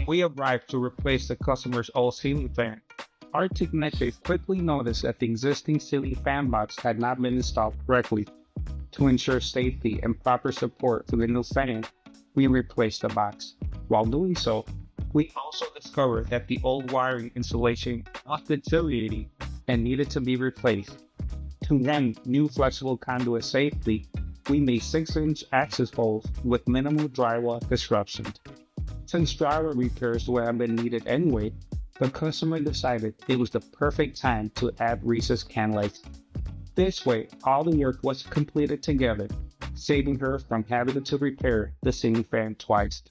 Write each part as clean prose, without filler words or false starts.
we arrived to replace the customer's old ceiling fan. Our technician quickly noticed that the existing ceiling fan box had not been installed correctly. To ensure safety and proper support for the new fan, we replaced the box. While doing so, we also discovered that the old wiring insulation was deteriorating and needed to be replaced. To run new flexible conduit safely, we made 6-inch access holes with minimal drywall disruption. Since drywall repairs would have been needed anyway, the customer decided it was the perfect time to add recessed can lights. This way, all the work was completed together, saving her from having to repair the ceiling fan twice.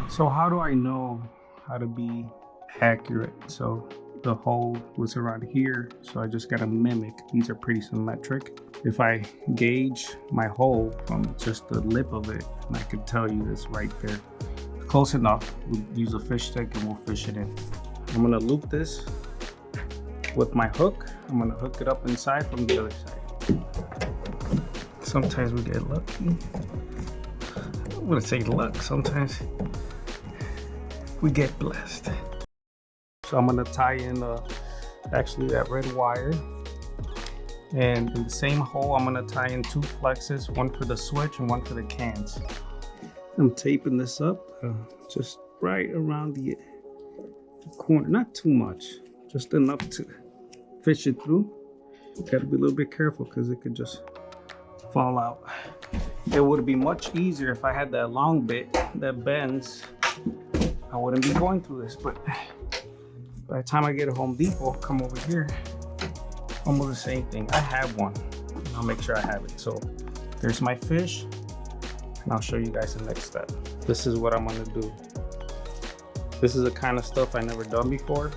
So how do I know how to be accurate? So the hole was around here, so I just gotta mimic. These are pretty symmetric. If I gauge my hole from just the lip of it, and I can tell you it's right there. Close enough. We'll use a fish stick and we'll fish it in. I'm gonna loop this with my hook. I'm gonna hook it up inside from the other side. Sometimes we get lucky. I'm gonna say luck. Sometimes we get blessed. So I'm gonna tie in actually that red wire, and in the same hole I'm gonna tie in 2 flexes, one for the switch and one for the cans. I'm taping this up just right around the corner, not too much, just enough to fish it through. Gotta be a little bit careful because it could just fall out. It would be much easier if I had that long bit that bends. I wouldn't be going through this, but by the time I get a Home Depot, come over here, almost the same thing. I have one. I'll make sure I have it. So there's my fish, and I'll show you guys the next step. This is what I'm gonna do. This is the kind of stuff I never done before.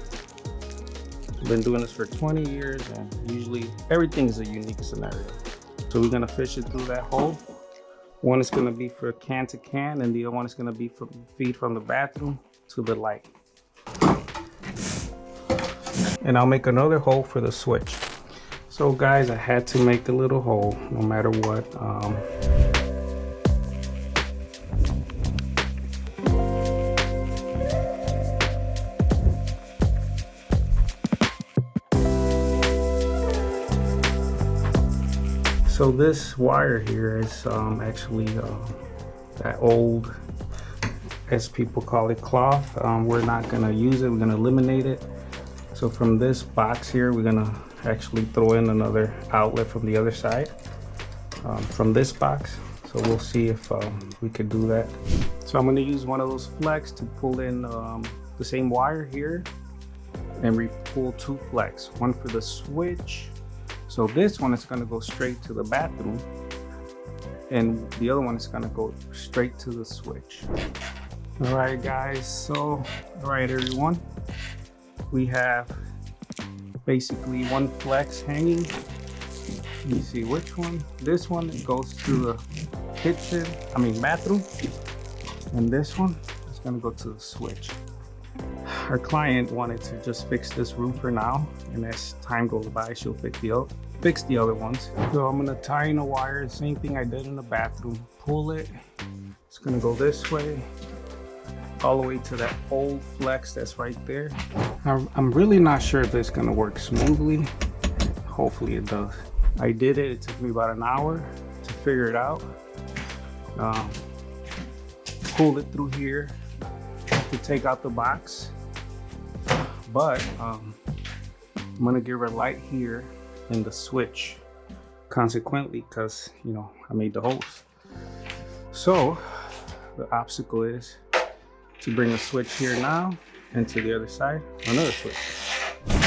I've been doing this for 20 years, and usually everything is a unique scenario. So we're gonna fish it through that hole. One is gonna be for can to can, and the other one is gonna be from feed from the bathroom to the light. And I'll make another hole for the switch. So guys, I had to make a little hole no matter what. So this wire here is actually that old, as people call it, cloth. We're not gonna use it, we're gonna eliminate it. So from this box here, we're gonna actually throw in another outlet from the other side, from this box. So we'll see if we could do that. So I'm gonna use one of those flex to pull in the same wire here, and we pull 2 flex, one for the switch. So this one is gonna go straight to the bathroom, and the other one is gonna go straight to the switch. All right, guys, so, all right, everyone. We have basically 1 flex hanging. Let me see which one. This one goes to the bathroom, and this one is gonna go to the switch. Our client wanted to just fix this room for now, and as time goes by, she'll fix the other ones. So I'm gonna tie in a wire, the same thing I did in the bathroom. Pull it. It's gonna go this way, all the way to that old flex that's right there. I'm really not sure if it's gonna work smoothly. Hopefully it does. I did it. It took me about an hour to figure it out. Pulled it through here to take out the box, but I'm gonna give her a light here in the switch, consequently, because I made the holes. So the obstacle is to bring a switch here now, and to the other side another switch.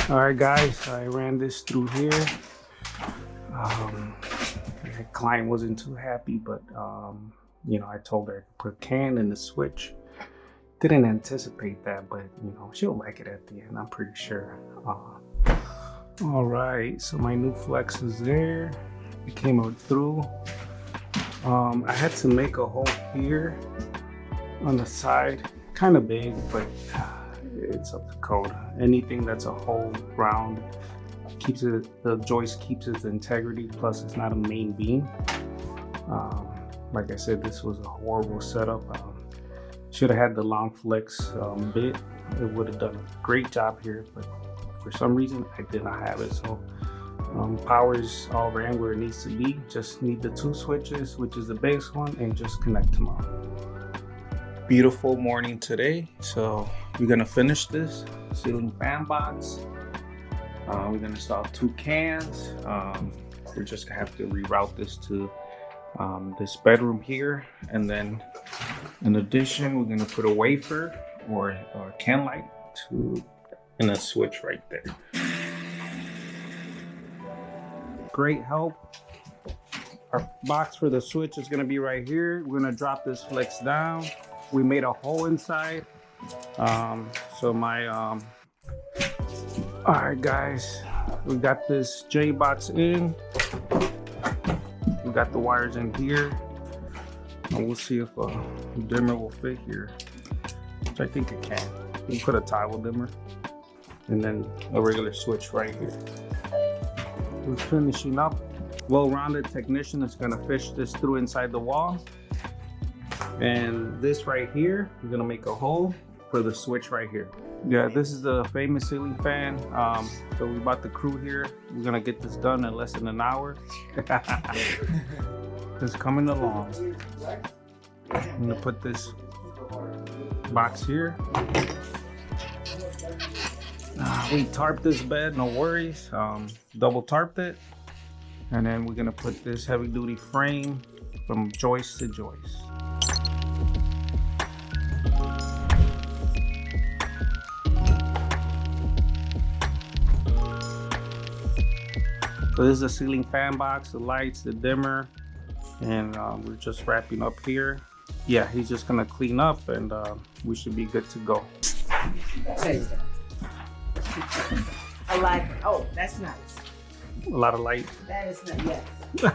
All right, guys, I ran this through here. The client wasn't too happy, but I told her to put a can in the switch. Didn't anticipate that, but she'll like it at the end, I'm pretty sure. All right, so my new flex is there. It came out through. I had to make a hole here on the side, kind of big, but it's up to code. Anything that's a hole round keeps it, the joist keeps its integrity, plus it's not a main beam. Like I said, this was a horrible setup. Should have had the long flex bit. It would have done a great job here, but for some reason I did not have it. So power's all ran where it needs to be. Just need the 2 switches, which is the base one, and just connect tomorrow. Beautiful morning today. So we're gonna finish this ceiling fan box. We're gonna install 2 cans. We're just gonna have to reroute this to this bedroom here, and then in addition we're gonna put a wafer or a can light and a switch right there. Great help. Our box for the switch is gonna be right here. We're gonna drop this flex down. We made a hole inside. So my all right guys, we got this J box in. We got the wires in here, and we'll see if a dimmer will fit here, which I think it can. We put a toggle dimmer and then a regular switch right here. We're finishing up. Well-rounded technician is gonna fish this through inside the wall, and this right here, we're gonna make a hole for the switch right here. Yeah, this is the famous ceiling fan. So we bought the crew here. We're gonna get this done in less than an hour. It's coming along. I'm gonna put this box here. We tarped this bed, no worries. Double tarped it. And then we're gonna put this heavy duty frame from joist to joist. So this is the ceiling fan box, the lights, the dimmer, and we're just wrapping up here. Yeah, he's just gonna clean up, and we should be good to go. I like, oh, that's nice. A lot of light. That is nice, yes.